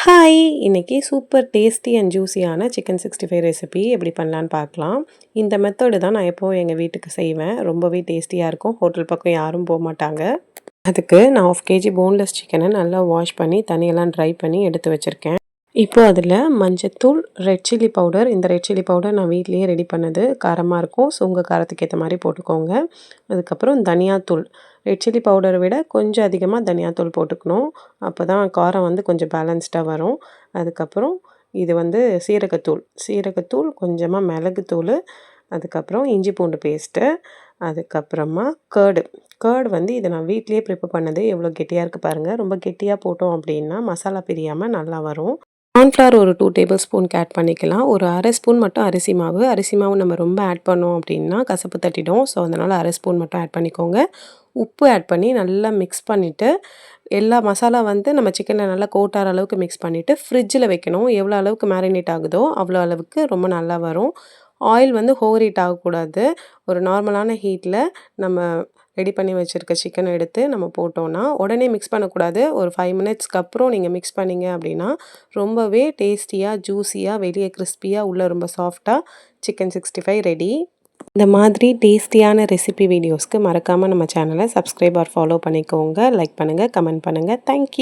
Hi! இன்னைக்கு super tasty and ஜூஸியான chicken 65 recipe எப்படி பண்ணலான்னு பார்க்கலாம். இந்த மெத்தடு தான் நான் எப்பவும் எங்க வீட்டுக்கு செய்வேன். ரொம்பவே டேஸ்டியா இருக்கும். ஹோட்டல் பக்கம் யாரும் போமாட்டாங்க. அதுக்கு நான் 1/2 கேஜி போன்லெஸ் சிக்கன நல்லா வாஷ் பண்ணி தண்ணியெல்லாம் ட்ரை பண்ணி எடுத்து வச்சிருக்கேன். இப்போ அதில மஞ்சத்தூள், ரெட் சில்லி பவுடர். இந்த ரெட் சில்லி பவுடர் நான் வீட்லயே ரெடி பண்ணது. காரமா இருக்கும். ஸோ உங்க காரத்துக்கு ஏத்த மாரி போட்டுக்கோங்க. அதுக்கப்புறம் தனியாத்தூள். ரெட் சில்லி பவுடரை விட கொஞ்சம் அதிகமா தனியாத்தூள் போட்டுக்கணும். அப்பதான் காரம் வந்து கொஞ்சம் பேலன்ஸ்டா வரும். அதுக்கப்புறம் இது வந்து சீரகத்தூள். சீரகத்தூள், கொஞ்சமா மிளகுத்தூளு, அதுக்கப்புறம் இஞ்சி பூண்டு பேஸ்ட்டு, அதுக்கப்புறமா கர்டு. கர்ட் வந்து இத நான் வீட்லயே ப்ரிப்பேர் பண்ணது. எவ்வளோ கெட்டியா இருக்கு பாருங்க. ரொம்ப கெட்டியா போட்டோம் அப்படின்னா, மசாலா பிரியாம நல்லா வரும். கார்ன்ஃப்ளவர் ஒரு 2 டேபிள் ஸ்பூனுக்கு ஆட் பண்ணிக்கலாம். ஒரு 1/2 ஸ்பூன் மட்டும் அரிசி மாவு. அரிசி மாவு நம்ம ரொம்ப ஆட் பண்ணோம் அப்படின்னா, கசப்பு தட்டிடும். ஸோ, அதனால 1/2 ஸ்பூன் மட்டும் ஆட் பண்ணிக்கோங்க. உப்பு ஆட் பண்ணி நல்லா மிக்ஸ் பண்ணிட்டு, எல்லா மசாலா வந்து நம்ம சிக்கன்ல நல்லா கோட் ஆற அளவுக்கு மிக்ஸ் பண்ணிட்டு, ஃப்ரிட்ஜில வைக்கணும். எவ்வளோ அளவுக்கு மேரினேட் ஆகுதோ, அவ்வளோ அளவுக்கு ரொம்ப நல்லா வரும். ஆயில் வந்து ஓவர் ஹீட் ஆகக்கூடாது. ஒரு நார்மலான ஹீட்ல நம்ம ரெடி பண்ணி வச்சிருக்க சிக்கன எடுத்து நம்ம போட்டோம்னா, உடனே மிக்ஸ் பண்ணக்கூடாது. ஒரு 5 மினிட்ஸ்க்கு அப்புறம் நீங்க மிக்ஸ் பண்ணீங்க அப்படின்னா, ரொம்பவே டேஸ்டியா, ஜூஸியா, வெளிய கிரிஸ்பியா, உள்ள ரொம்ப சாஃப்ட்டா சிக்கன் 65 ரெடி. இந்த மாதிரி டேஸ்டியான ரெசிபி வீடியோஸ்க்கு மறக்காம நம்ம சேனலை சப்ஸ்கிரைப் ஆர் ஃபாலோ பண்ணிக்கோங்க. லைக் பண்ணுங்க, கமெண்ட் பண்ணுங்க. Thank you.